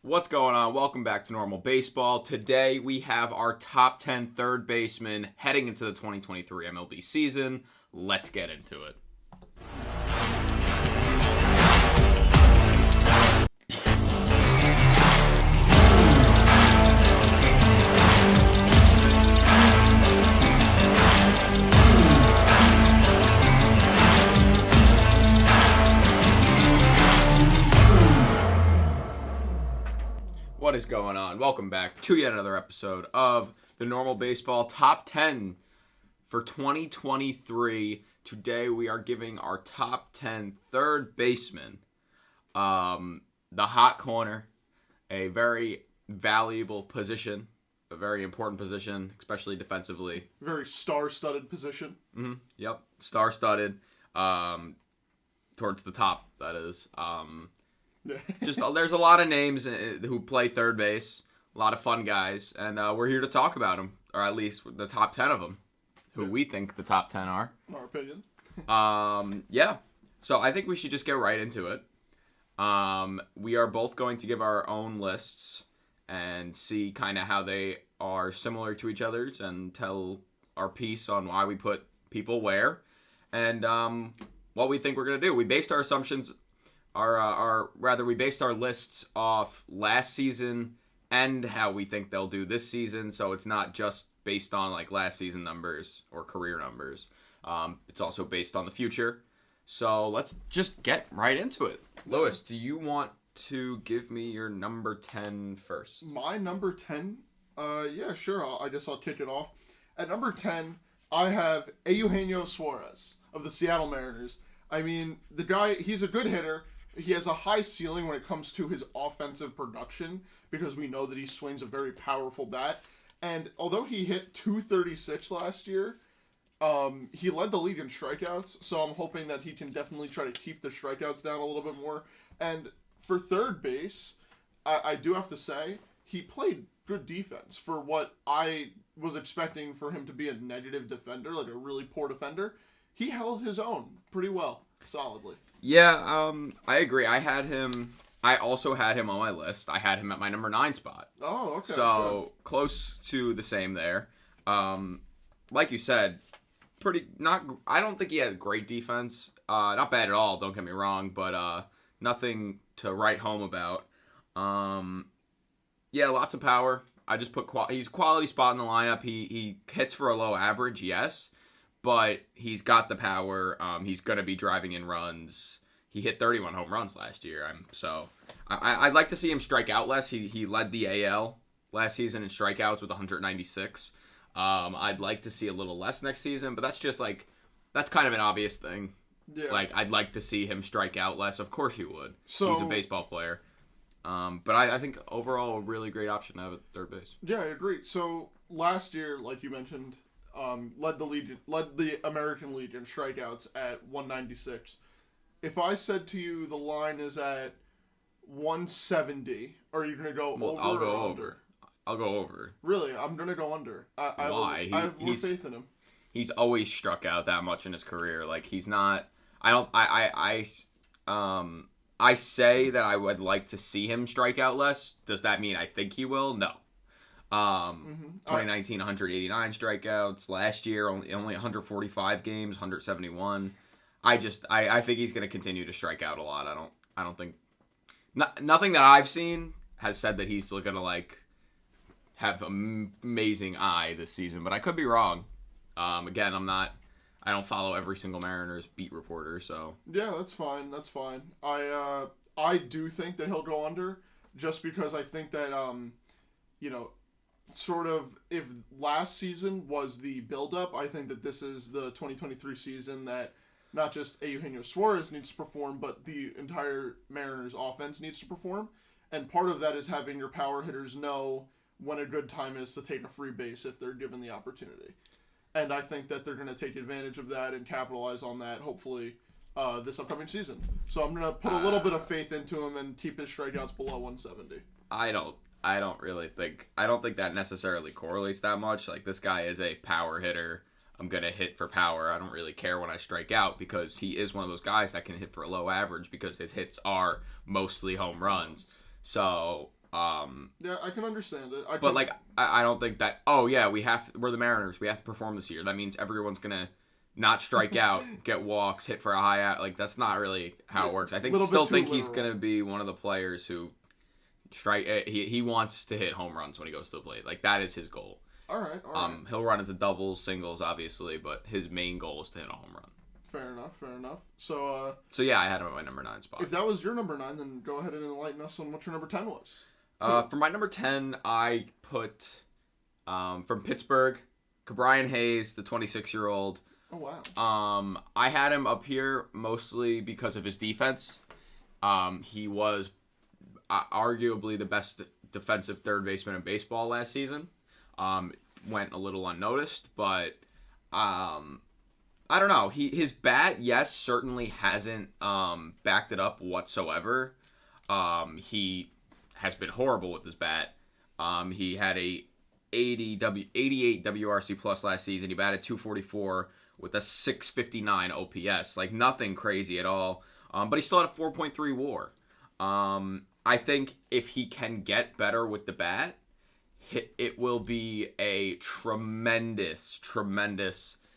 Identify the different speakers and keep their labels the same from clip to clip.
Speaker 1: What's going on? Welcome back to Normal Baseball. Today we have our top 10 third basemen heading into the 2023 MLB season. Let's get into it. What is going on? Welcome back to yet another episode of the Normal Baseball Top 10 for 2023. Today we are giving our top 10 third basemen. The hot corner, a very valuable position, a very important position, especially defensively.
Speaker 2: Very star-studded position.
Speaker 1: Yep, star-studded. Towards the top, that is. Just there's a lot of names who play third base, a lot of fun guys, and we're here to talk about them, or at least the top 10 of them, who we think the top 10 are.
Speaker 2: In our opinion.
Speaker 1: Yeah. So I think we should just get right into it. We are both going to give our own lists and see kind of how they are similar to each other's and tell our piece on why we put people where and what we think we're going to do. We based our assumptions... we based our lists off last season and how we think they'll do this season, so it's not just based on like last season numbers or career numbers. It's also based on the future. So let's just get right into it. Lewis, do you want to give me your number 10 first?
Speaker 2: My number 10? Yeah, sure. I guess I'll kick it off. At number 10, I have Eugenio Suarez of the Seattle Mariners. I mean, the guy, he's a good hitter. He has a high ceiling when it comes to his offensive production because we know that he swings a very powerful bat. And although he hit 236 last year, he led the league in strikeouts. So I'm hoping that he can definitely try to keep the strikeouts down a little bit more. And for third base, I do have to say, he played good defense for what I was expecting for him to be a negative defender, like a really poor defender. He held his own pretty well, solidly.
Speaker 1: Yeah, I agree. I also had him on my list. I had him at my number 9 spot.
Speaker 2: Oh, okay.
Speaker 1: So, close to the same there. Like you said, I don't think he had great defense. Not bad at all, don't get me wrong, but nothing to write home about. Yeah, lots of power. I just put he's quality spot in the lineup. He hits for a low average, yes. But he's got the power. He's going to be driving in runs. He hit 31 home runs last year. I'd like to see him strike out less. He led the AL last season in strikeouts with 196. I'd like to see a little less next season, but that's kind of an obvious thing.
Speaker 2: Yeah.
Speaker 1: Like, I'd like to see him strike out less. Of course he would. He's a baseball player. But I think overall a really great option to have at third base.
Speaker 2: Yeah, I agree. So last year, like you mentioned, led the American League in strikeouts at 196. If I said to you the line is at 170, are you gonna go over?
Speaker 1: I'll go
Speaker 2: or
Speaker 1: over.
Speaker 2: Under?
Speaker 1: I'll go over.
Speaker 2: Really, I'm gonna go under.
Speaker 1: Why?
Speaker 2: I have more faith in him.
Speaker 1: He's always struck out that much in his career. Like, he's not. I say that I would like to see him strike out less. Does that mean I think he will? No. 2019, 189 strikeouts. Last year, only 145 games, 171. I think he's going to continue to strike out a lot. I don't think nothing that I've seen has said that he's going to like have an amazing eye this season, but I could be wrong. Again, I don't follow every single Mariners beat reporter, so
Speaker 2: yeah, that's fine. I do think that he'll go under, just because I think that sort of, if last season was the build-up, I think that this is the 2023 season that not just Eugenio Suarez needs to perform, but the entire Mariners offense needs to perform. And part of that is having your power hitters know when a good time is to take a free base if they're given the opportunity. And I think that they're going to take advantage of that and capitalize on that, hopefully, this upcoming season. So I'm going to put a little bit of faith into him and keep his strikeouts below 170.
Speaker 1: I don't think that necessarily correlates that much. Like, this guy is a power hitter. I'm going to hit for power. I don't really care when I strike out, because he is one of those guys that can hit for a low average because his hits are mostly home runs. So
Speaker 2: Yeah, I can understand it.
Speaker 1: But like, I don't think that. Oh yeah, we're the Mariners. We have to perform this year. That means everyone's gonna not strike out, get walks, hit for a high out. Like that's not really how it works. I still think he's gonna be one of the players who strike. He wants to hit home runs when he goes to the plate. Like that is his goal.
Speaker 2: All right.
Speaker 1: He'll run into doubles, singles, obviously, but his main goal is to hit a home run.
Speaker 2: Fair enough. So
Speaker 1: yeah, I had him at my number 9 spot.
Speaker 2: If that was your number 9, then go ahead and enlighten us on what your number 10 was.
Speaker 1: For my number 10, I put from Pittsburgh, Ke'Bryan Hayes, the 26-year-old.
Speaker 2: Oh wow.
Speaker 1: I had him up here mostly because of his defense. He was arguably the best defensive third baseman in baseball last season. Went a little unnoticed, but I don't know. His bat, yes, certainly hasn't backed it up whatsoever. He has been horrible with his bat. He had a 88 WRC plus last season. He batted .244 with a 659 OPS. Like nothing crazy at all. But he still had a 4.3 WAR. I think if he can get better with the bat, it will be a tremendous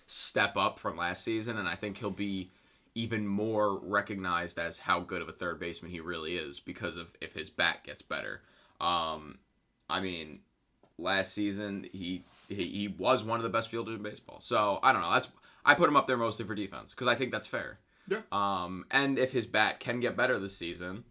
Speaker 1: step up from last season, and I think he'll be even more recognized as how good of a third baseman he really is because of if his bat gets better. I mean, last season he was one of the best fielders in baseball. So I don't know. I put him up there mostly for defense because I think that's fair.
Speaker 2: Yeah.
Speaker 1: And if his bat can get better this season,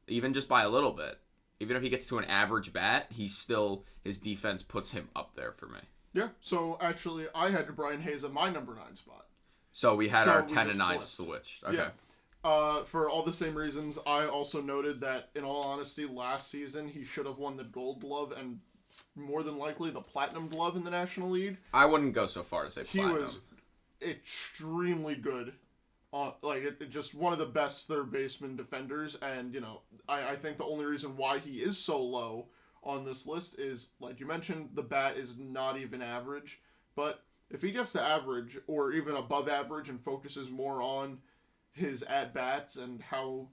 Speaker 1: even just by a little bit, even if he gets to an average bat, his defense puts him up there for me.
Speaker 2: Yeah. So actually, I had Ke'Bryan Hayes at my number 9 spot.
Speaker 1: So we had our 10 and 9 switched. Okay.
Speaker 2: Yeah. For all the same reasons, I also noted that, in all honesty, last season he should have won the Gold Glove and more than likely the Platinum Glove in the National League.
Speaker 1: I wouldn't go so far to say platinum.
Speaker 2: He was extremely good. Just one of the best third baseman defenders, and I think the only reason why he is so low on this list is, like you mentioned, the bat is not even average. But if he gets to average or even above average and focuses more on his at bats and how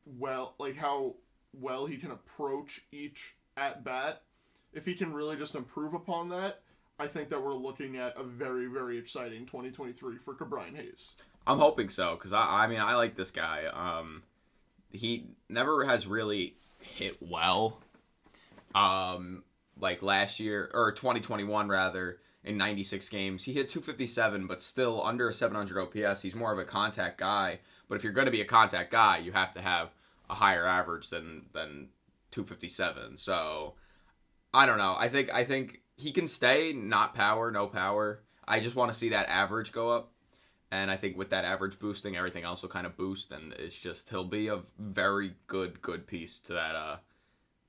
Speaker 2: well he can approach each at bat, if he can really just improve upon that, I think that we're looking at a very, very exciting 2023 for Ke'Bryan Hayes.
Speaker 1: I'm hoping so, because I mean, I like this guy. He never has really hit well. Like last year, or 2021 rather, in 96 games, he hit .257, but still under a 700 OPS. He's more of a contact guy. But if you're going to be a contact guy, you have to have a higher average than .257. So I don't know. I think he can stay not power, no power. I just want to see that average go up. And I think with that average boosting, everything else will kind of boost. And it's just, he'll be a very good piece to that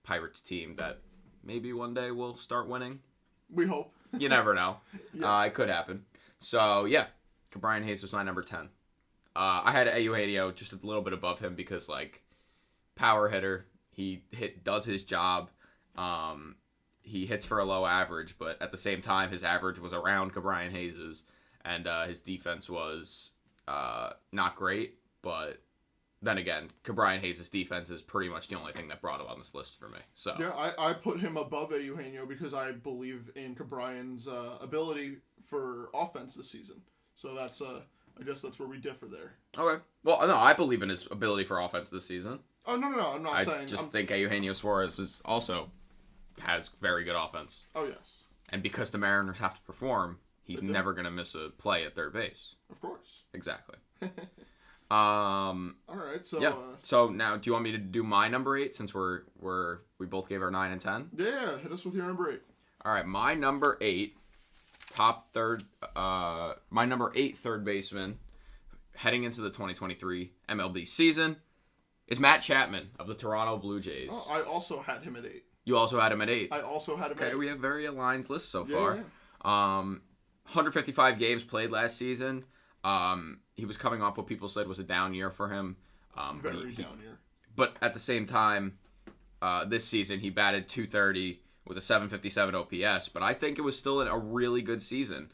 Speaker 1: Pirates team that maybe one day will start winning.
Speaker 2: We hope.
Speaker 1: You never know.
Speaker 2: Yeah.
Speaker 1: It could happen. So, yeah. Ke'Bryan Hayes was my number 10. I had Eugenio just a little bit above him because, like, power hitter. He does his job. He hits for a low average, but at the same time, his average was around Ke'Bryan Hayes's. And his defense was not great, but then again, Ke'Bryan Hayes' defense is pretty much the only thing that brought him on this list for me. So
Speaker 2: yeah, I put him above Eugenio because I believe in Ke'Bryan's ability for offense this season. So that's I guess that's where we differ there.
Speaker 1: Okay. Well, no, I believe in his ability for offense this season.
Speaker 2: Oh no, I'm not saying.
Speaker 1: I just think Eugenio Suarez has very good offense.
Speaker 2: Oh yes.
Speaker 1: And because the Mariners have to perform, he's never going to miss a play at third base.
Speaker 2: Of course.
Speaker 1: Exactly.
Speaker 2: All right, so
Speaker 1: yeah. So now, do you want me to do my number 8 since we both gave our 9 and 10?
Speaker 2: Yeah, hit us with your number 8.
Speaker 1: All right, my number 8, my number 8 third baseman heading into the 2023 MLB season is Matt Chapman of the Toronto Blue Jays.
Speaker 2: Oh, I also had him at 8.
Speaker 1: You also had him at 8.
Speaker 2: I also had him at 8.
Speaker 1: Okay, we have very aligned lists so far.
Speaker 2: Yeah.
Speaker 1: 155 games played last season. He was coming off what people said was a down year for him.
Speaker 2: Very down year.
Speaker 1: But at the same time, this season he batted .230 with a 757 OPS. But I think it was still a really good season.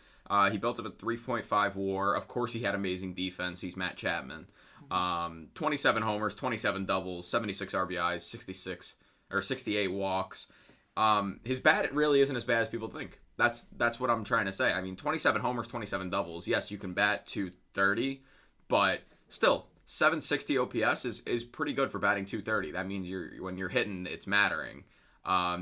Speaker 1: He built up a 3.5 WAR. Of course, he had amazing defense. He's Matt Chapman. 27 homers, 27 doubles, 76 RBIs, 66 or 68 walks. His bat really isn't as bad as people think. That's what I'm trying to say. I mean, 27 homers, 27 doubles. Yes, you can bat 230, but still, 760 OPS is pretty good for batting 230. That means when you're hitting, it's mattering.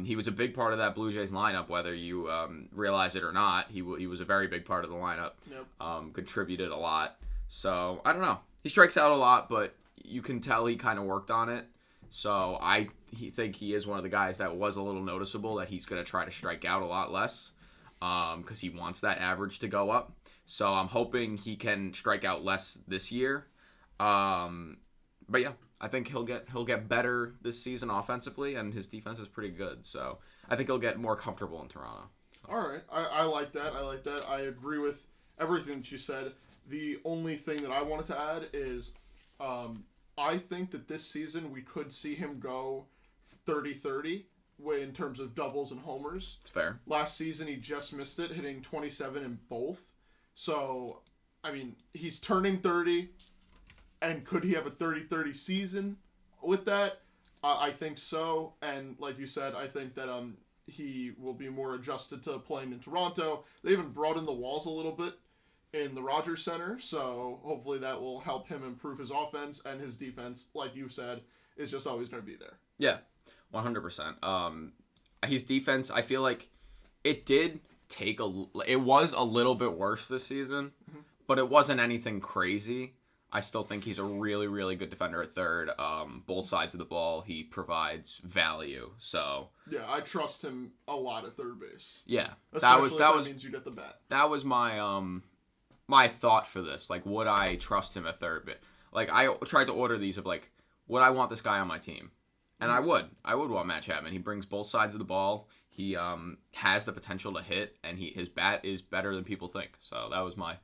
Speaker 1: He was a big part of that Blue Jays lineup, whether you realize it or not. He was a very big part of the lineup.
Speaker 2: Yep.
Speaker 1: Contributed a lot. So, I don't know. He strikes out a lot, but you can tell he kind of worked on it. So, I think he is one of the guys that was a little noticeable that he's going to try to strike out a lot less because he wants that average to go up. So, I'm hoping he can strike out less this year. But yeah, I think he'll get better this season offensively, and his defense is pretty good. So I think he'll get more comfortable in Toronto.
Speaker 2: All right, I like that. I agree with everything that you said. The only thing that I wanted to add is, I think that this season we could see him go 30-30 in terms of doubles and homers.
Speaker 1: It's fair.
Speaker 2: Last season he just missed it, hitting 27 in both. So, I mean, he's turning 30. And could he have a 30-30 season with that? I think so. And like you said, I think that he will be more adjusted to playing in Toronto. They even brought in the walls a little bit in the Rogers Center. So hopefully that will help him improve his offense. And his defense, like you said, is just always going to be there.
Speaker 1: Yeah, 100%. His defense, I feel like it was a little bit worse this season. Mm-hmm. But it wasn't anything crazy. I still think he's a really, really good defender at third. Both sides of the ball, he provides value. So
Speaker 2: yeah, I trust him a lot at third base.
Speaker 1: Yeah,
Speaker 2: Especially that means you get the bat.
Speaker 1: That was my my thought for this. Like, would I trust him at third base? Like, I tried to order these of like, would I want this guy on my team? And I would want Matt Chapman. He brings both sides of the ball. He has the potential to hit, and his bat is better than people think. So that was my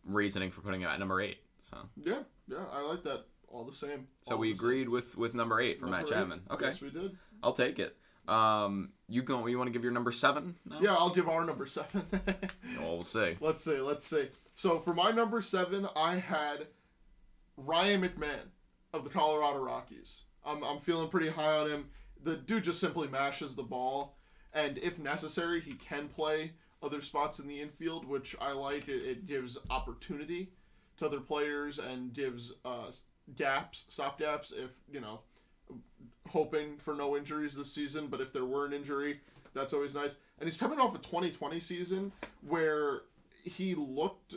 Speaker 1: reasoning for putting him at number 8. So
Speaker 2: yeah, I like that. All the same.
Speaker 1: So we agreed with number 8 for Matt Chapman. Okay,
Speaker 2: yes, we did.
Speaker 1: I'll take it. You want to give your number 7? No?
Speaker 2: Yeah, I'll give our number 7.
Speaker 1: Well, we'll see.
Speaker 2: Let's see. So for my number 7, I had Ryan McMahon of the Colorado Rockies. I'm feeling pretty high on him. The dude just simply mashes the ball, and if necessary, he can play other spots in the infield, which I like. It gives opportunity to other players and gives stop gaps if, hoping for no injuries this season, but if there were an injury, that's always nice. And he's coming off a 2020 season where he looked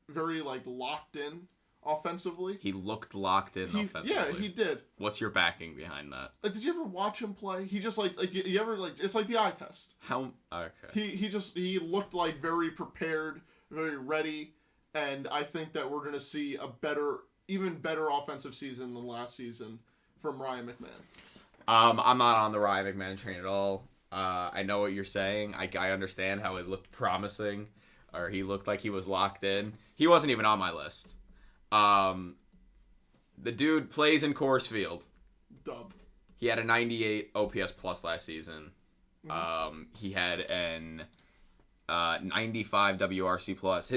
Speaker 2: very, locked in offensively.
Speaker 1: He looked locked in offensively.
Speaker 2: Yeah, he did.
Speaker 1: What's your backing behind that?
Speaker 2: Did you ever watch him play? He just, you ever, it's like the eye test.
Speaker 1: How? Okay.
Speaker 2: He looked, very prepared, very ready. And I think that we're going to see even better offensive season than last season from Ryan McMahon.
Speaker 1: I'm not on the Ryan McMahon train at all. I know what you're saying. I understand how it looked promising, or he looked like he was locked in. He wasn't even on my list. The dude plays in Coors Field.
Speaker 2: Dub.
Speaker 1: He had a 98 OPS plus last season.
Speaker 2: Mm-hmm.
Speaker 1: He had an 95 WRC plus.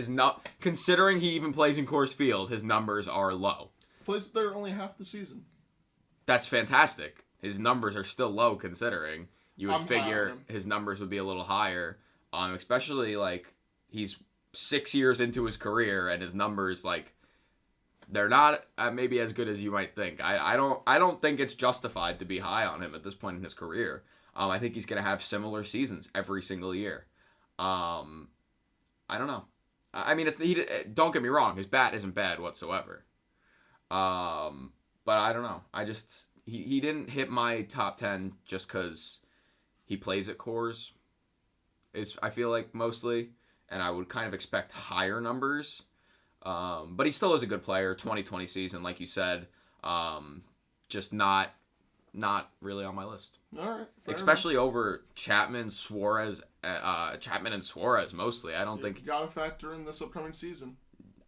Speaker 1: Considering he even plays in Coors Field, his numbers are low.
Speaker 2: Plays there only half the season.
Speaker 1: That's fantastic. His numbers are still low considering. You would figure his numbers would be a little higher. Especially he's 6 years into his career and his numbers they're not maybe as good as you might think. I don't think it's justified to be high on him at this point in his career. I think he's gonna have similar seasons every single year. I don't know. I mean, don't get me wrong. His bat isn't bad whatsoever. But I don't know. He didn't hit my top 10 just because he plays at Coors. I feel like mostly, and I would kind of expect higher numbers. But he still is a good player. 2020 season, like you said, just not really on my list.
Speaker 2: All right,
Speaker 1: especially over Chapman and Suarez mostly. I don't think
Speaker 2: you gotta factor in this upcoming season.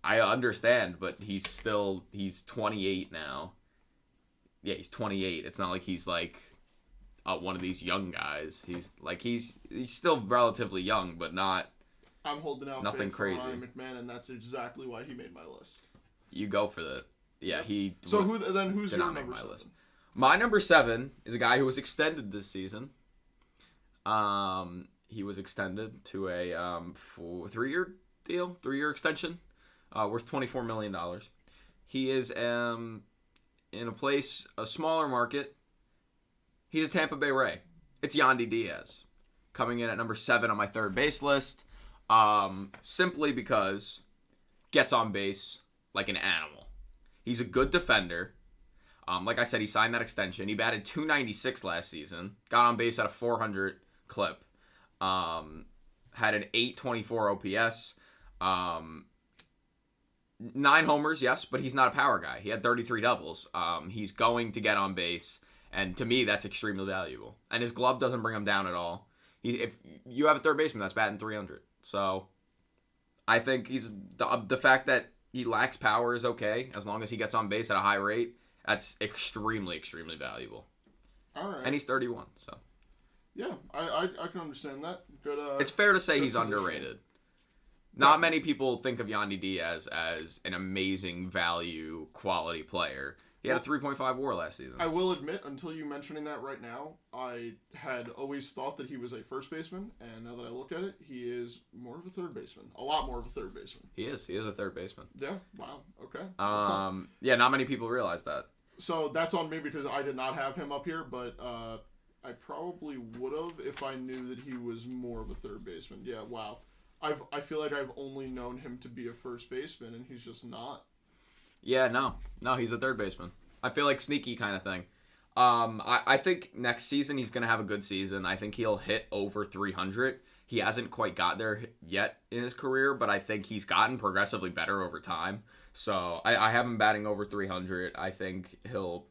Speaker 1: I understand, but he's 28 now. Yeah, he's 28. It's not like he's one of these young guys. He's still relatively young, but not.
Speaker 2: I'm holding out
Speaker 1: nothing
Speaker 2: faith
Speaker 1: crazy.
Speaker 2: For Ryan McMahon, and that's exactly why he made my list.
Speaker 1: You go for that. Yeah, he.
Speaker 2: So who's your number 7?
Speaker 1: My number 7 is a guy who was extended this season. He was extended to a 3-year deal, 3-year extension, worth $24 million. He is in a smaller market. He's a Tampa Bay Ray. It's Yandy Diaz, coming in at number 7 on my third base list, simply because gets on base like an animal. He's a good defender. Like I said, he signed that extension. He batted .296 last season, got on base at a .400 clip, had an .824 OPS, 9 homers, yes, but he's not a power guy. He had 33 doubles. He's going to get on base, and to me, that's extremely valuable. And his glove doesn't bring him down at all. If you have a third baseman that's batting .300, so I think he's the fact that he lacks power is okay as long as he gets on base at a high rate. That's extremely, extremely valuable.
Speaker 2: All right.
Speaker 1: And he's 31, so.
Speaker 2: Yeah, I can understand that. Good.
Speaker 1: It's fair to say he's
Speaker 2: position.
Speaker 1: underrated. Not many people think of Yandy Diaz as an amazing value quality player. He had a 3.5 WAR last season.
Speaker 2: I will admit, until you mentioning that right now, I had always thought that he was a first baseman, and now that I look at it, he is more of a third baseman. A lot more of a third baseman.
Speaker 1: He is a third baseman.
Speaker 2: Yeah. Wow. Okay.
Speaker 1: Yeah, not many people realize that.
Speaker 2: So that's on me because I did not have him up here, but I probably would have if I knew that he was more of a third baseman. Yeah. Wow. I feel like I've only known him to be a first baseman, and he's just not.
Speaker 1: Yeah, no, he's a third baseman. I feel like sneaky kind of thing. I think next season he's gonna have a good season. I think he'll hit over 300. He hasn't quite got there yet in his career, but I think he's gotten progressively better over time. So I have him batting over 300. I think he'll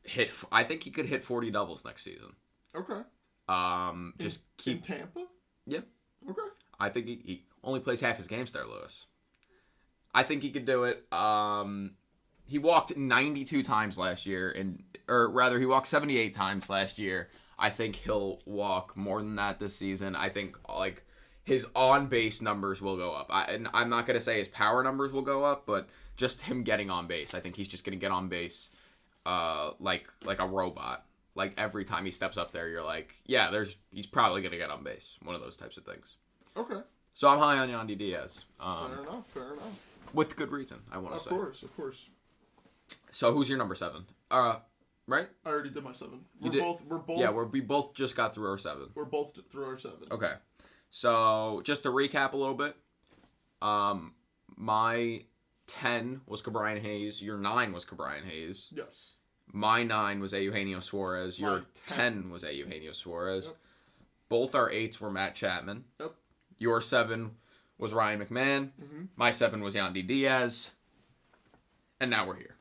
Speaker 1: hit. I think he could hit 40 doubles next season.
Speaker 2: Okay.
Speaker 1: Just
Speaker 2: in Tampa.
Speaker 1: Yeah.
Speaker 2: Okay.
Speaker 1: I think he only plays half his games there, Lewis. I think he could do it. He walked 92 times last year, or rather, he walked 78 times last year. I think he'll walk more than that this season. I think like his on-base numbers will go up. And I'm not gonna say his power numbers will go up, but just him getting on base. I think he's just gonna get on base, like a robot. Like every time he steps up there, you're like, yeah, he's probably gonna get on base. One of those types of things.
Speaker 2: Okay.
Speaker 1: So I'm high on Yandy Diaz.
Speaker 2: Fair enough.
Speaker 1: With good reason, I want to say.
Speaker 2: Of course.
Speaker 1: So who's your number 7? Right?
Speaker 2: I already did my 7. We're both.
Speaker 1: Yeah, we both just got through our 7.
Speaker 2: We're both through our 7.
Speaker 1: Okay. So just to recap a little bit, my 10 was Cabrian Hayes. Your 9 was Cabrian Hayes.
Speaker 2: Yes.
Speaker 1: My 9 was Eugenio Suarez. Your 10 was Eugenio Suarez.
Speaker 2: Yep.
Speaker 1: Both our 8s were Matt Chapman.
Speaker 2: Yep.
Speaker 1: Your 7 was Ryan McMahon.
Speaker 2: Mm-hmm.
Speaker 1: My 7 was Yandy Diaz. And now we're here.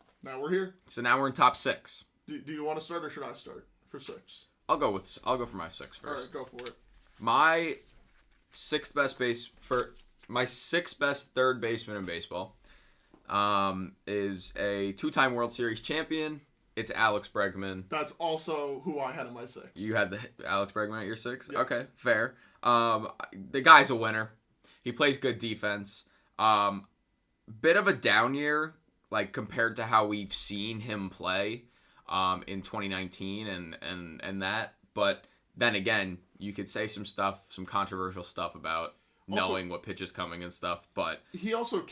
Speaker 1: So now we're in top 6.
Speaker 2: Do you want to start or should I start for 6?
Speaker 1: I'll go for my 6 first.
Speaker 2: All right, go for it.
Speaker 1: My sixth best third baseman in baseball is a 2-time World Series champion. It's Alex Bregman.
Speaker 2: That's also who I had in my 6.
Speaker 1: You had the Alex Bregman at your 6?
Speaker 2: Yes.
Speaker 1: Okay, fair. The guy's a winner. He plays good defense. Bit of a down year, like compared to how we've seen him play in 2019 and that. But then again, you could say some controversial stuff about knowing what pitch is coming and stuff. But
Speaker 2: he also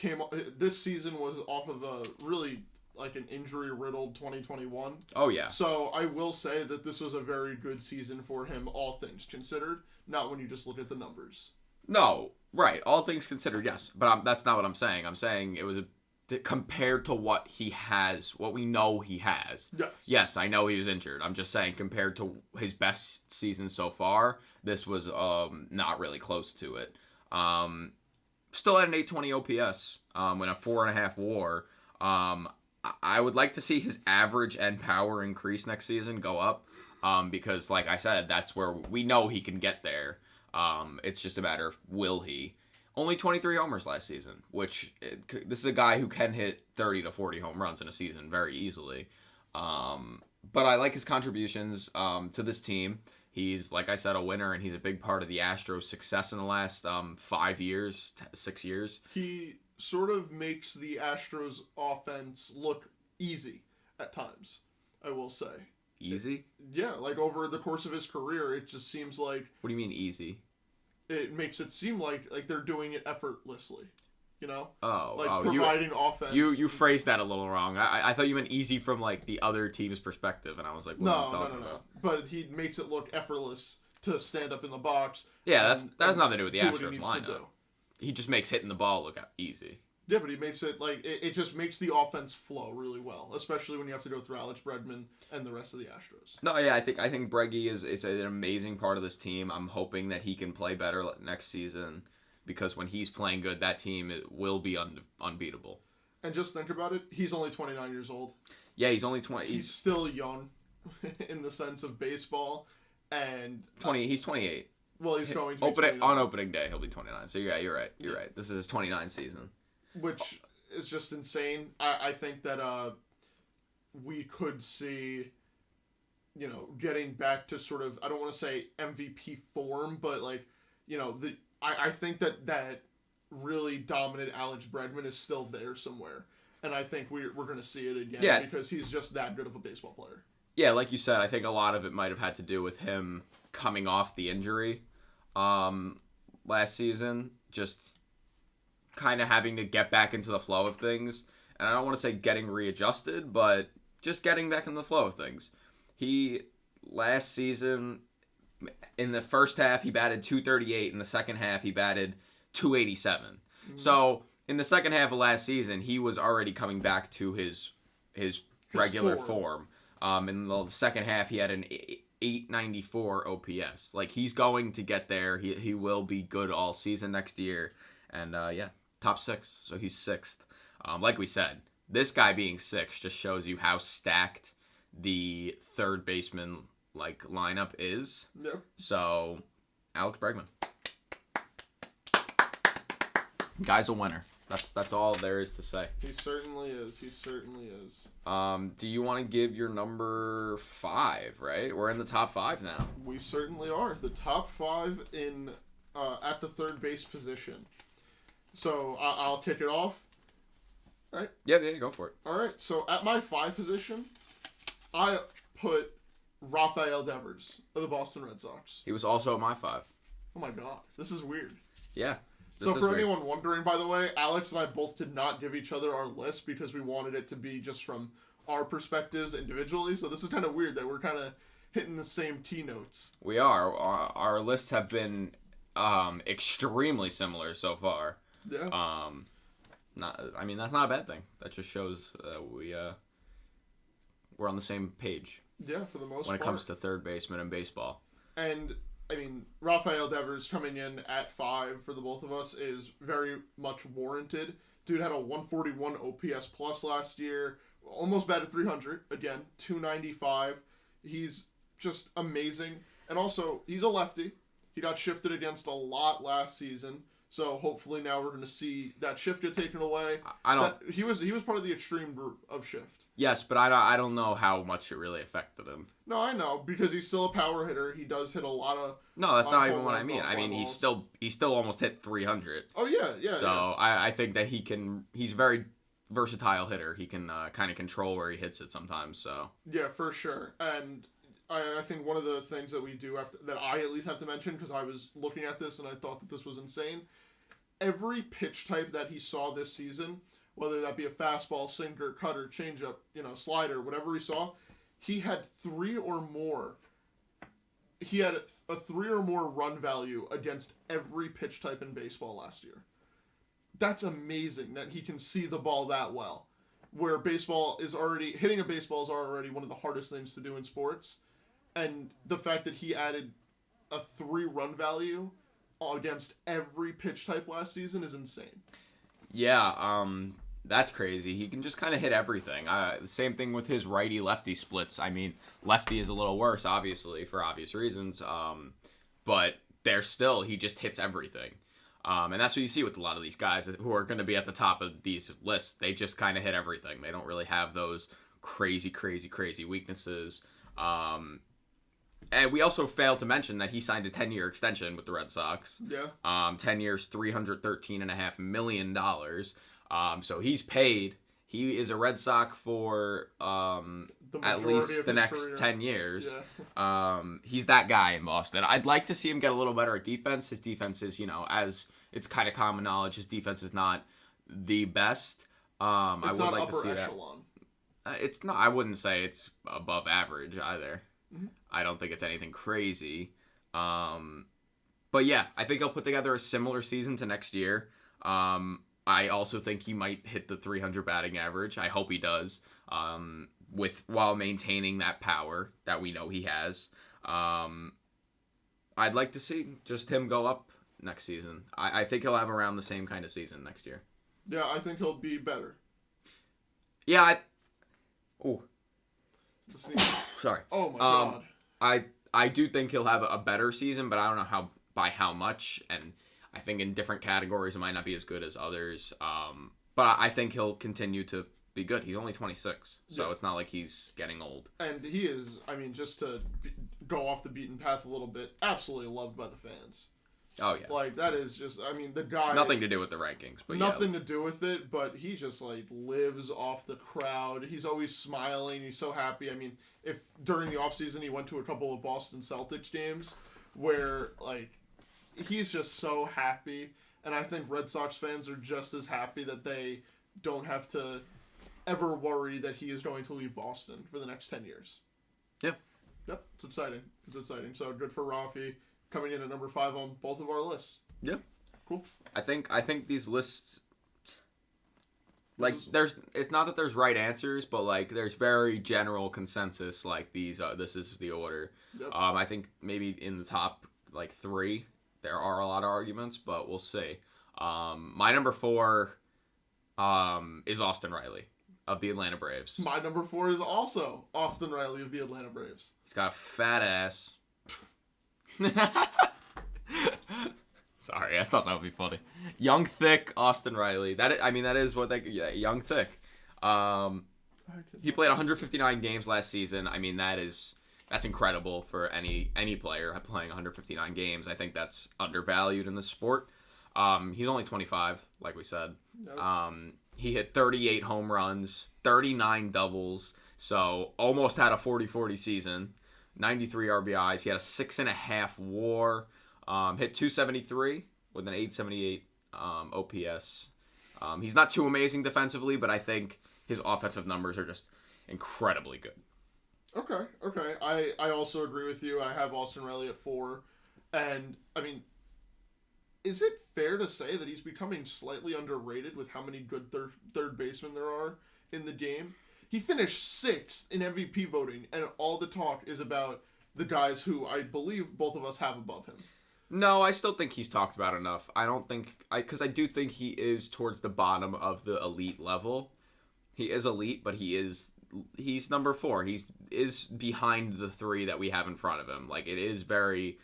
Speaker 2: this season was off of a really like an injury-riddled 2021.
Speaker 1: Oh, yeah.
Speaker 2: So I will say that this was a very good season for him, all things considered. Not when you just look at the numbers.
Speaker 1: No, right. All things considered, yes. But that's not what I'm saying. I'm saying it was compared to what he has, what we know he has.
Speaker 2: Yes.
Speaker 1: Yes, I know he was injured. I'm just saying compared to his best season so far, this was not really close to it. Still at an 820 OPS, and a 4.5 WAR. I would like to see his average and power increase next season, go up, because like I said, that's where we know he can get there. It's just a matter of will he. Only 23 homers last season, this is a guy who can hit 30 to 40 home runs in a season very easily. But I like his contributions to this team. He's, like I said, a winner, and he's a big part of the Astros' success in the last 5 years, 6 years.
Speaker 2: He sort of makes the Astros offense look easy at times. I will say.
Speaker 1: Easy?
Speaker 2: Yeah, like over the course of his career, it just seems like
Speaker 1: What do you mean easy?
Speaker 2: it makes it seem like they're doing it effortlessly. You know?
Speaker 1: Oh,
Speaker 2: providing offense.
Speaker 1: You phrased that a little wrong. I thought you meant easy from like the other team's perspective, and I was like, what are you talking about?
Speaker 2: But he makes it look effortless to stand up in the box.
Speaker 1: Yeah, that's nothing to do with the Astros
Speaker 2: he
Speaker 1: lineup. He just makes hitting the ball look easy.
Speaker 2: Yeah, but he makes it like it just makes the offense flow really well, especially when you have to go through Alex Bregman and the rest of the Astros.
Speaker 1: No, yeah, I think Breggy is an amazing part of this team. I'm hoping that he can play better next season because when he's playing good, that team will be unbeatable.
Speaker 2: And just think about it, he's only 29 years old.
Speaker 1: Yeah, he's only 20.
Speaker 2: He's still young in the sense of baseball, and
Speaker 1: 20. He's 28.
Speaker 2: Well, he's going to be
Speaker 1: on opening day. He'll be 29. So yeah, you're right. You're right. This is his 29th season.
Speaker 2: Which is just insane. I think that we could see, getting back to sort of, I don't want to say MVP form, but like, I think that really dominant Alex Bregman is still there somewhere. And I think we're going to see it again because he's just that good of a baseball player.
Speaker 1: Yeah, like you said, I think a lot of it might have had to do with him coming off the injury last season. Just kind of having to get back into the flow of things. And I don't want to say getting readjusted, but just getting back in the flow of things. He, last season, in the first half, he batted .238. In the second half, he batted .287. Mm-hmm. So, in the second half of last season, he was already coming back to his regular form. In the second half, he had an .894 OPS. Like, he's going to get there. He will be good all season next year. And, top 6. So he's 6th. Like we said, this guy being 6th just shows you how stacked the third baseman lineup is.
Speaker 2: Yeah.
Speaker 1: So, Alex Bregman. Guy's a winner. That's all there is to say.
Speaker 2: He certainly is.
Speaker 1: Do you want to give your number 5, right? We're in the top 5 now.
Speaker 2: We certainly are. The top 5 in at the third base position. So, I'll kick it off. All right?
Speaker 1: Yeah, go for it.
Speaker 2: All right. So, at my 5 position, I put Rafael Devers of the Boston Red Sox.
Speaker 1: He was also at my 5.
Speaker 2: Oh, my God. This is weird.
Speaker 1: Yeah.
Speaker 2: So, for anyone wondering, by the way, Alex and I both did not give each other our list because we wanted it to be just from our perspectives individually. So, this is kind of weird that we're kind of hitting the same keynotes.
Speaker 1: We are. Our lists have been extremely similar so far.
Speaker 2: Yeah.
Speaker 1: That's not a bad thing. That just shows we're on the same page.
Speaker 2: Yeah, for the most part.
Speaker 1: When it comes to third baseman in baseball.
Speaker 2: And Rafael Devers coming in at 5 for the both of us is very much warranted. Dude had a 141 OPS plus last year, almost batted 300 again, 295. He's just amazing, and also he's a lefty. He got shifted against a lot last season. So hopefully now we're going to see that shift get taken away. He was part of the extreme group of shift.
Speaker 1: Yes, but I don't know how much it really affected him.
Speaker 2: No, I know because he's still a power hitter. He does hit a lot of.
Speaker 1: No, that's not even what I mean. I mean he's still almost hit 300.
Speaker 2: Oh yeah.
Speaker 1: So
Speaker 2: yeah.
Speaker 1: I think that he's a very versatile hitter. He can kind of control where he hits it sometimes. So
Speaker 2: yeah, for sure. And I think one of the things that we do that I at least have to mention because I was looking at this and I thought that this was insane. Every pitch type that he saw this season, whether that be a fastball, sinker, cutter, changeup, slider, whatever he saw, he had 3 or more. He had a 3 or more run value against every pitch type in baseball last year. That's amazing that he can see the ball that well. Where hitting a baseball is already one of the hardest things to do in sports. And the fact that he added a 3 run value against every pitch type last season is insane.
Speaker 1: Yeah, that's crazy. He can just kind of hit everything. The same thing with his righty-lefty splits. I mean, lefty is a little worse, obviously, for obvious reasons. But he just hits everything. And that's what you see with a lot of these guys who are going to be at the top of these lists. They just kind of hit everything. They don't really have those crazy weaknesses. And we also failed to mention that he signed a 10-year extension with the Red Sox.
Speaker 2: Yeah.
Speaker 1: 10 years, $313.5 million. So he's paid. he is a Red Sox for
Speaker 2: The
Speaker 1: at
Speaker 2: majority
Speaker 1: least
Speaker 2: of
Speaker 1: the
Speaker 2: his
Speaker 1: next
Speaker 2: career.
Speaker 1: 10 years.
Speaker 2: Yeah.
Speaker 1: He's that guy in Boston. I'd like to see him get a little better at defense. His defense is, as it's kind of common knowledge, his defense is not the best. I
Speaker 2: It's
Speaker 1: would
Speaker 2: not
Speaker 1: like
Speaker 2: upper
Speaker 1: to see
Speaker 2: echelon.
Speaker 1: that. It's not. I wouldn't say it's above average either.
Speaker 2: Mhm.
Speaker 1: I don't think it's anything crazy. But yeah, I think he'll put together a similar season to next year. I also think he might hit the 300 batting average. I hope he does. While maintaining that power that we know he has. I'd like to see just him go up next season. I think he'll have around the same kind of season next year.
Speaker 2: Yeah, I think he'll be better.
Speaker 1: Yeah.
Speaker 2: The sneeze.
Speaker 1: Sorry.
Speaker 2: Oh my god.
Speaker 1: I do think he'll have a better season, but I don't know by how much. And I think in different categories it might not be as good as others. But I think he'll continue to be good. He's only 26, so It's not like he's getting old.
Speaker 2: And he is, just to go off the beaten path a little bit, absolutely loved by the fans.
Speaker 1: Oh, yeah.
Speaker 2: Like, that is just, the guy...
Speaker 1: Nothing to do with the rankings, but
Speaker 2: nothing to do with it, but he just, lives off the crowd. He's always smiling. He's so happy. If during the offseason he went to a couple of Boston Celtics games where, he's just so happy. And I think Red Sox fans are just as happy that they don't have to ever worry that he is going to leave Boston for the next 10 years.
Speaker 1: Yeah.
Speaker 2: Yep, it's exciting. So good for Rafi coming in at number 5 on both of our lists.
Speaker 1: Yeah.
Speaker 2: Cool.
Speaker 1: I think these lists, it's not that there's right answers, but there's very general consensus. This is the order.
Speaker 2: Yep.
Speaker 1: I think maybe in the top 3 there are a lot of arguments, but we'll see. My number 4 is Austin Riley of the Atlanta Braves.
Speaker 2: My number 4 is also Austin Riley of the Atlanta Braves.
Speaker 1: He's got a fat ass. Sorry, I thought that would be funny. Young, thick Austin Riley. That is what young, thick. He played 159 games last season. That's incredible for any player playing 159 games. I think that's undervalued in the sport. He's only 25, like we said.
Speaker 2: Nope.
Speaker 1: He hit 38 home runs, 39 doubles, so almost had a 40-40 season. 93 RBIs. He had a 6.5 WAR. Hit 273 with an 878 OPS. He's not too amazing defensively, but I think his offensive numbers are just incredibly good.
Speaker 2: Okay. I also agree with you. I have Austin Riley at 4. And, is it fair to say that he's becoming slightly underrated with how many good third basemen there are in the game? He finished 6th in MVP voting, and all the talk is about the guys who I believe both of us have above him.
Speaker 1: No, I still think he's talked about enough. Because I do think he is towards the bottom of the elite level. He is elite, but he's number 4. He is behind the 3 that we have in front of him. It is very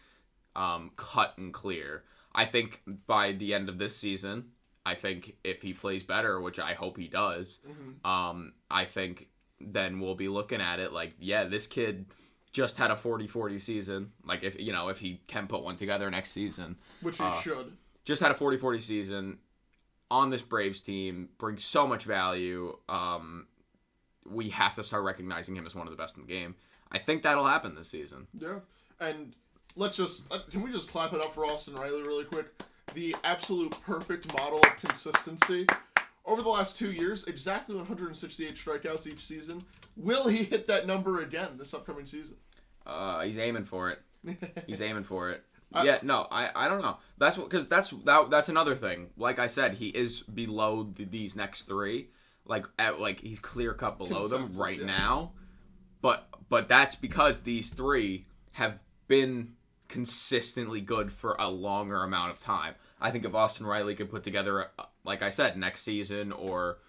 Speaker 1: cut and clear. I think by the end of this season, I think if he plays better, which I hope he does, I think then we'll be looking at it this kid just had a 40-40 season. If he can put one together next season.
Speaker 2: Which he should.
Speaker 1: Just had a 40-40 season on this Braves team, brings so much value. We have to start recognizing him as one of the best in the game. I think that'll happen this season.
Speaker 2: Yeah, and can we just clap it up for Austin Riley really quick? The absolute perfect model of consistency. Over the last 2 years, exactly 168 strikeouts each season. Will he hit that number again this upcoming season?
Speaker 1: He's aiming for it. I don't know. That's another thing. Like I said, he is below these next 3. He's clear cut below them right now. But that's because these 3 have been consistently good for a longer amount of time. I think if Austin Riley could put together, like I said, next season, or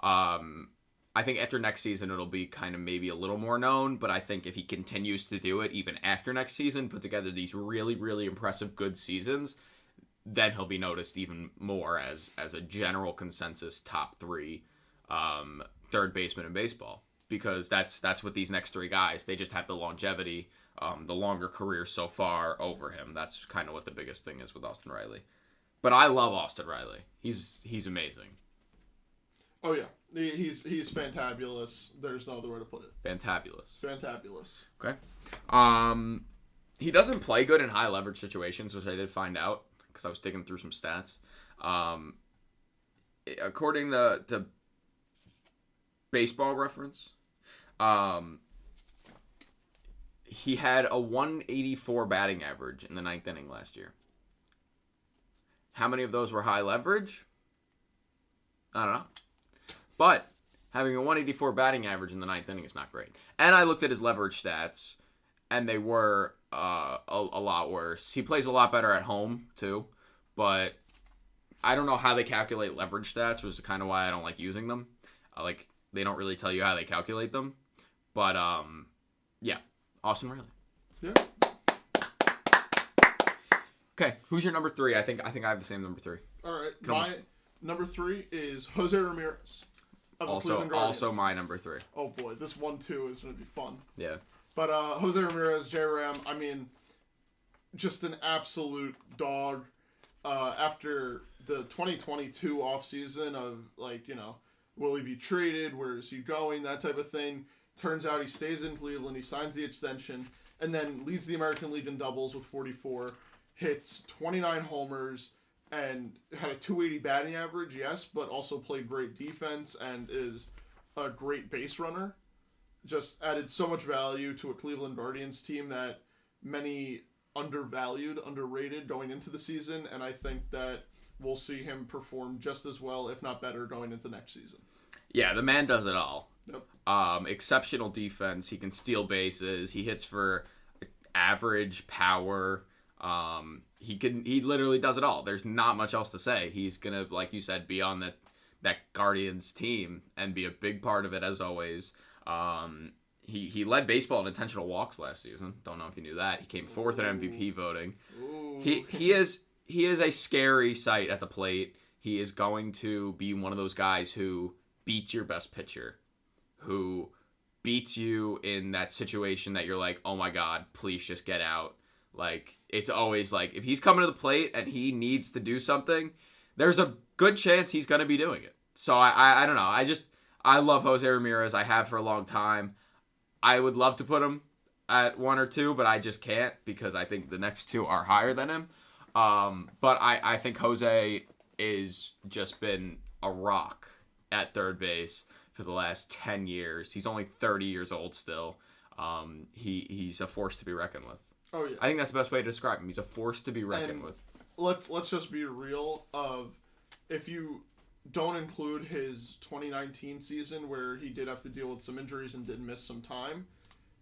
Speaker 1: I think after next season it'll be kind of maybe a little more known, but I think if he continues to do it even after next season, put together these really, really impressive good seasons, then he'll be noticed even more as a general consensus top 3 third baseman in baseball. Because that's what these next 3 guys, they just have the longevity, the longer career so far over him. That's kind of what the biggest thing is with Austin Riley. But I love Austin Riley. He's amazing.
Speaker 2: Oh yeah, he's fantabulous. There's no other way to put it.
Speaker 1: Fantabulous.
Speaker 2: Fantabulous.
Speaker 1: Okay. He doesn't play good in high leverage situations, which I did find out because I was digging through some stats. According to Baseball Reference, he had a 184 batting average in the ninth inning last year. How many of those were high leverage? I don't know. But having a 184 batting average in the ninth inning is not great. And I looked at his leverage stats, and they were a lot worse. He plays a lot better at home, too. But I don't know how they calculate leverage stats, which is kind of why I don't like using them. They don't really tell you how they calculate them. But, yeah. Austin Riley.
Speaker 2: Yeah.
Speaker 1: Okay, who's your number 3? I think I have the same number 3.
Speaker 2: All right. My number 3 is Jose Ramirez of the Cleveland Guardians.
Speaker 1: Also my number 3.
Speaker 2: Oh boy, this 1-2 is going to be fun.
Speaker 1: Yeah.
Speaker 2: But Jose Ramirez, J-Ram, I mean, just an absolute dog. After the 2022 offseason of, will he be traded? Where is he going? That type of thing. Turns out he stays in Cleveland. He signs the extension and then leads the American League in doubles with 44, hits 29 homers, and had a 280 batting average, yes, but also played great defense and is a great base runner. Just added so much value to a Cleveland Guardians team that many underrated going into the season, and I think that we'll see him perform just as well, if not better, going into next season.
Speaker 1: Yeah, the man does it all.
Speaker 2: Yep.
Speaker 1: Exceptional defense. He can steal bases. He hits for average power. He literally does it all. There's not much else to say. He's gonna, like you said, be on that Guardians team and be a big part of it as always. He led baseball in intentional walks last season. Don't know if you knew that. He came 4th in MVP voting.
Speaker 2: Ooh.
Speaker 1: He is a scary sight at the plate. He is going to be one of those guys who beats your best pitcher, who beats you in that situation that you're like, oh my God, please just get out. It's always if he's coming to the plate and he needs to do something, there's a good chance he's going to be doing it. So I don't know. I love Jose Ramirez. I have for a long time. I would love to put him at 1 or 2, but I just can't because I think the next 2 are higher than him. But I think Jose is just been a rock at third base for the last 10 years. He's only 30 years old still. He's a force to be reckoned with.
Speaker 2: Oh yeah.
Speaker 1: I think that's the best way to describe him. He's a force to be reckoned with.
Speaker 2: Let's just be real. If you don't include his 2019 season where he did have to deal with some injuries and did miss some time,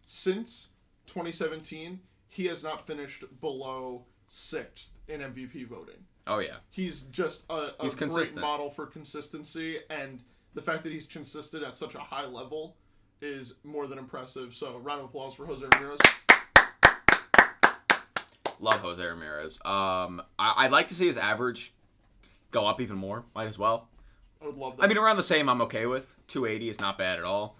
Speaker 2: since 2017 he has not finished below 6th in MVP voting.
Speaker 1: Oh yeah.
Speaker 2: He's just a great
Speaker 1: consistent
Speaker 2: model for consistency, and the fact that he's consistent at such a high level is more than impressive. So round of applause for Jose Ramirez.
Speaker 1: Love Jose Ramirez. I'd like to see his average go up even more. Might as well.
Speaker 2: I would love that.
Speaker 1: I mean, around the same I'm okay with. 280 is not bad at all.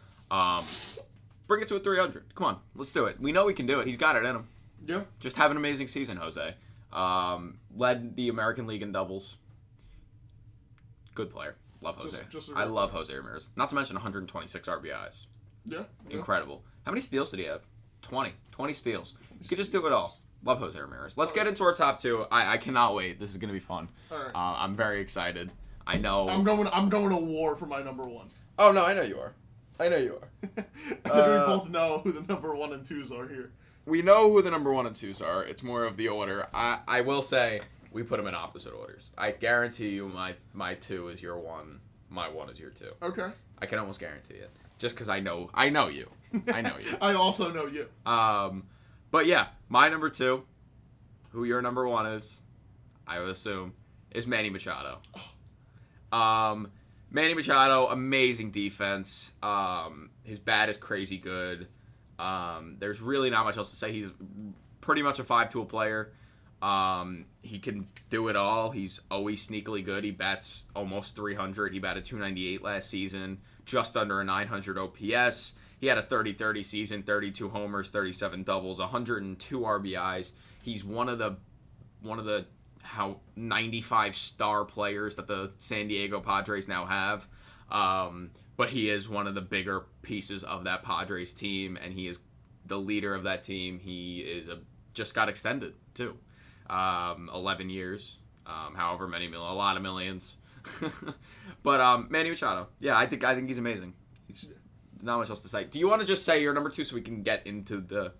Speaker 1: Bring it to a 300. Come on, let's do it. We know we can do it. He's got it in him.
Speaker 2: Yeah.
Speaker 1: Just have an amazing season, Jose. Led the American League in doubles. Good player. Love Jose. I love Jose Ramirez. Not to mention 126 RBIs.
Speaker 2: Yeah.
Speaker 1: Incredible. How many steals did he have? 20. 20 steals. You could just do it all. Love Jose Ramirez. Let's get into our top 2. I cannot wait. This is going to be fun.
Speaker 2: All right.
Speaker 1: I'm very excited. I know.
Speaker 2: I'm going to war for my number 1.
Speaker 1: Oh, no, I know you are. I know you are.
Speaker 2: I think we both know who the number 1 and 2s are here.
Speaker 1: We know who the number 1 and 2s are. It's more of the order. I will say we put them in opposite orders. I guarantee you my 2 is your 1. My 1 is your 2.
Speaker 2: Okay.
Speaker 1: I can almost guarantee it. Just because I know you. I know you.
Speaker 2: I also know you.
Speaker 1: But yeah, my number 2, who your number 1 is, I would assume, is Manny Machado. Manny Machado, amazing defense. His bat is crazy good. There's really not much else to say. He's pretty much a 5-tool player. He can do it all. He's always sneakily good. He bats almost 300. He batted 298 last season, just under a 900 OPS. He had a 30-30 season, 32 homers, 37 doubles, 102 RBIs. He's one of the 95 star players that the San Diego Padres now have. But he is one of the bigger pieces of that Padres team, and he is the leader of that team. He is just got extended too, 11 years, however many a lot of millions. But Manny Machado, yeah, I think he's amazing. He's not much else to say. Do you want to just say your number 2 so we can get into the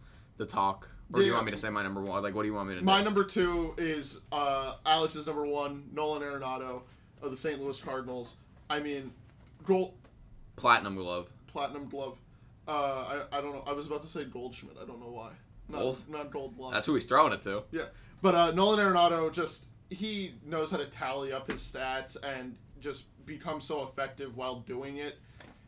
Speaker 1: talk, or do you want me to say my number 1? Like, what do you want me to do?
Speaker 2: My number 2 is Alex's number 1, Nolan Arenado of the St. Louis Cardinals. I mean,
Speaker 1: Platinum glove.
Speaker 2: I don't know. I was about to say Goldschmidt. I don't know why. Not Gold Glove.
Speaker 1: That's who he's throwing it to.
Speaker 2: Yeah, but Nolan Arenado he knows how to tally up his stats and just become so effective while doing it.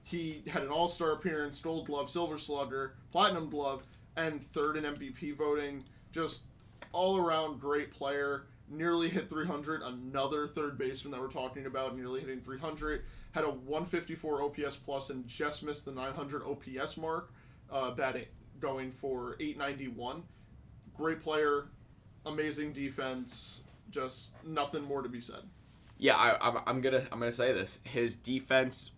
Speaker 2: He had an All-Star appearance, Gold Glove, Silver Slugger, Platinum Glove, and third in MVP voting. Just all-around great player. Nearly hit 300. Another third baseman that we're talking about nearly hitting 300. Had a 154 OPS plus and just missed the 900 OPS mark. Batting going for 891. Great player. Amazing defense. Just nothing more to be said.
Speaker 1: Yeah, I'm gonna say this. His defense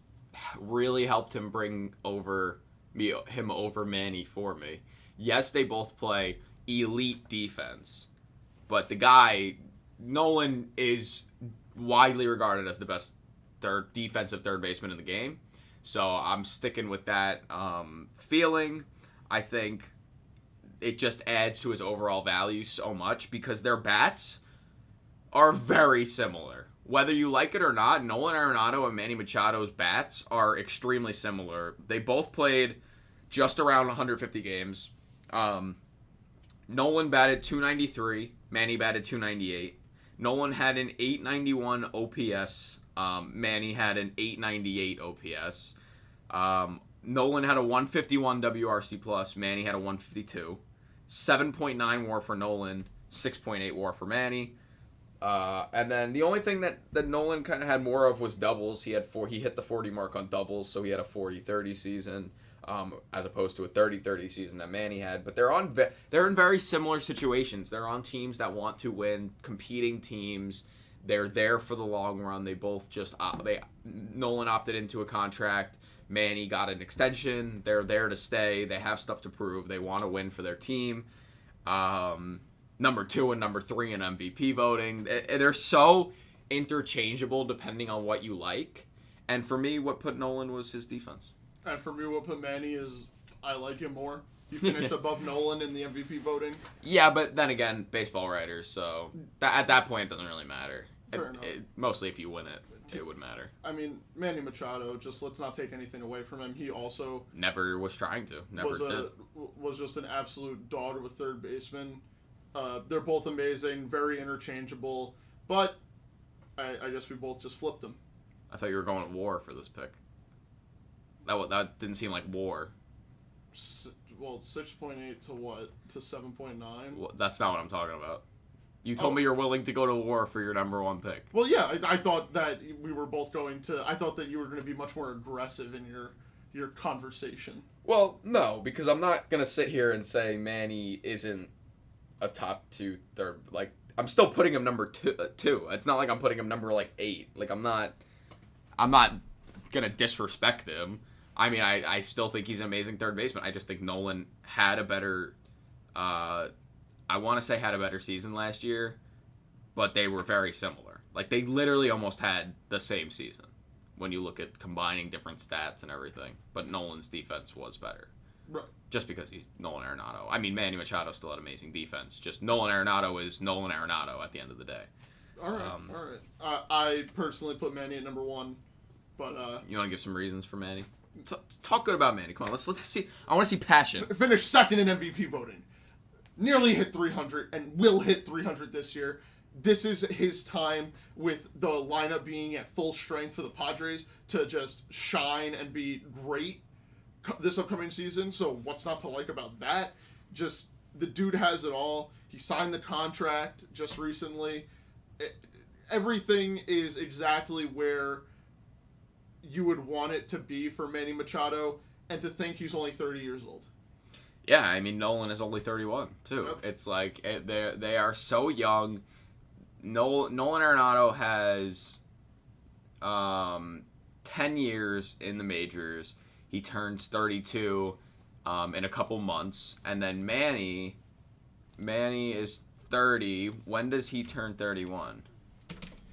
Speaker 1: really helped him bring him over Manny for me. Yes, they both play elite defense, but the guy Nolan is widely regarded as the best defensive third baseman in the game. So I'm sticking with that feeling. I think it just adds to his overall value so much because their bats are very similar. Whether you like it or not, Nolan Arenado and Manny Machado's bats are extremely similar. They both played just around 150 games. Nolan batted 293. Manny batted 298. Nolan had an 891 OPS. Manny had an 898 OPS. Nolan had a 151 WRC plus. Manny had a 152. 7.9 WAR for Nolan. 6.8 WAR for Manny. And then the only thing that Nolan kind of had more of was doubles. He hit the 40 mark on doubles, so he had a 40-30 season, as opposed to a 30-30 season that Manny had. But they're in very similar situations. They're on teams that want to win, competing teams. They're there for the long run. They both Nolan opted into a contract. Manny got an extension. They're there to stay. They have stuff to prove. They want to win for their team. Number 2 and number 3 in MVP voting. They're so interchangeable depending on what you like. And for me, what put Nolan was his defense.
Speaker 2: And for me, what put Manny is I like him more. He finished above Nolan in the MVP voting.
Speaker 1: Yeah, but then again, baseball writers, so at that point, it doesn't really matter.
Speaker 2: Fair enough.
Speaker 1: Mostly if you win it would matter.
Speaker 2: I mean, Manny Machado, just let's not take anything away from him. He also...
Speaker 1: Never was trying to. Never did.
Speaker 2: Was just an absolute dog of a third baseman. They're both amazing, very interchangeable, but I guess we both just flipped them.
Speaker 1: I thought you were going to war for this pick. That didn't seem like war.
Speaker 2: Well, 6.8 to what? To 7.9?
Speaker 1: Well, that's not what I'm talking about. You told me you're willing to go to war for your number 1 pick.
Speaker 2: Well, yeah, I thought that we were both going to... I thought that you were going to be much more aggressive in your conversation.
Speaker 1: Well, no, because I'm not going to sit here and say Manny isn't a top 2 third. Like, I'm still putting him number 2. It's not like I'm putting him number, 8. Like, I'm not going to disrespect him. I mean, I still think he's an amazing third baseman. I just think Nolan had a better... I want to say had a better season last year, but they were very similar. Like, they literally almost had the same season when you look at combining different stats and everything. But Nolan's defense was better.
Speaker 2: Right.
Speaker 1: Just because he's Nolan Arenado. I mean, Manny Machado still had amazing defense. Just Nolan Arenado is Nolan Arenado at the end of the day.
Speaker 2: All right. I personally put Manny at number 1, but...
Speaker 1: You want to give some reasons for Manny? Talk good about Manny. Come on, let's see. I want to see passion.
Speaker 2: Finished second in MVP voting. Nearly hit 300 and will hit 300 this year. This is his time with the lineup being at full strength for the Padres to just shine and be great this upcoming season. So what's not to like about that? Just the dude has it all. He signed the contract just recently. Everything is exactly where you would want it to be for Manny Machado, and to think he's only 30 years old.
Speaker 1: Yeah, I mean, Nolan is only 31, too.
Speaker 2: Yep.
Speaker 1: It's like, they are so young. Nolan Arenado has 10 years in the majors. He turns 32 in a couple months. And then Manny is 30. When does he turn 31?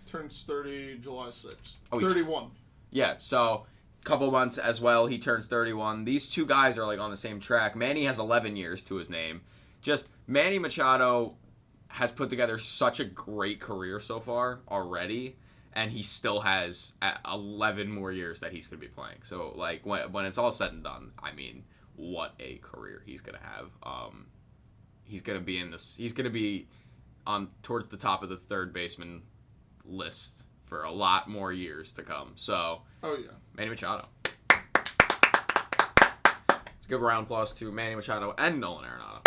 Speaker 2: Turns 30 July 6th.
Speaker 1: Oh,
Speaker 2: 31.
Speaker 1: Yeah, so couple months as well. He turns 31. These two guys are like on the same track. Manny has 11 years to his name. Just Manny Machado has put together such a great career so far already, and he still has 11 more years that he's going to be playing. So like when it's all said and done, I mean, what a career he's going to have. He's going to be in this. He's going to be on towards the top of the third baseman list for a lot more years to come. So,
Speaker 2: oh yeah,
Speaker 1: Manny Machado. Let's give a round of applause to Manny Machado and Nolan Arenado.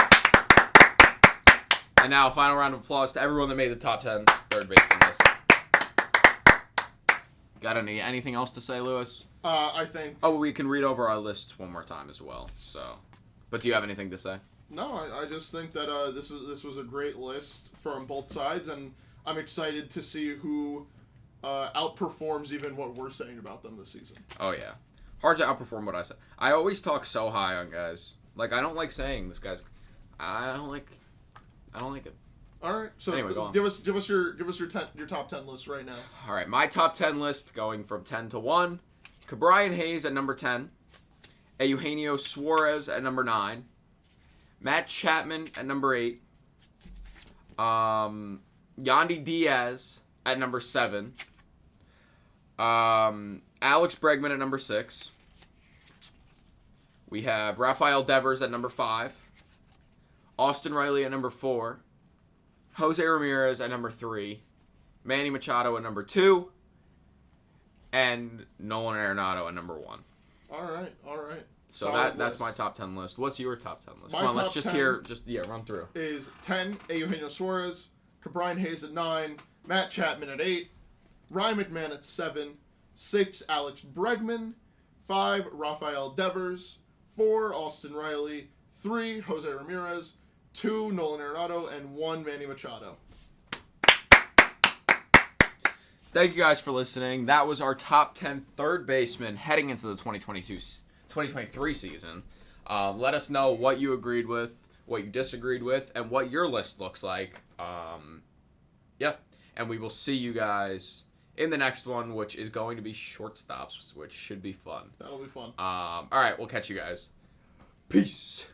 Speaker 1: And now, a final round of applause to everyone that made the top 10 third baseman list. Got anything else to say, Lewis?
Speaker 2: I think.
Speaker 1: Oh, we can read over our lists one more time as well. So, but do you have anything to say?
Speaker 2: No, I just think that this was a great list from both sides, and I'm excited to see who outperforms even what we're saying about them this season.
Speaker 1: Oh yeah, hard to outperform what I said. I always talk so high on guys. Like I don't like saying this guy's. I don't like it.
Speaker 2: All right, so
Speaker 1: anyway, go on.
Speaker 2: Give us your top 10 list right now.
Speaker 1: All right, my top 10 list going from 10 to 1. Ke'Bryan Hayes at number 10. Eugenio Suarez at number 9. Matt Chapman at number 8. Yandy Diaz at number 7. Alex Bregman at number 6. We have Rafael Devers at number 5. Austin Riley at number 4. Jose Ramirez at number 3. Manny Machado at number 2. And Nolan Arenado at number 1.
Speaker 2: All right.
Speaker 1: So that's my top 10 list. What's your top 10 list?
Speaker 2: My
Speaker 1: Come on, let's
Speaker 2: top
Speaker 1: just
Speaker 2: 10
Speaker 1: hear, run through.
Speaker 2: Is 10, Eugenio Suarez. Ke'Bryan Hayes at 9. Matt Chapman at 8. Ryan McMahon at 7. 6, Alex Bregman. 5, Rafael Devers. 4, Austin Riley. 3, Jose Ramirez. 2, Nolan Arenado. And 1, Manny Machado.
Speaker 1: Thank you guys for listening. That was our top 10 third basemen heading into the 2023 season. Let us know what you agreed with, what you disagreed with, and what your list looks like. Yeah, and we will see you guys in the next one, which is going to be shortstops, which should be fun.
Speaker 2: That'll be fun.
Speaker 1: All right, we'll catch you guys. Peace.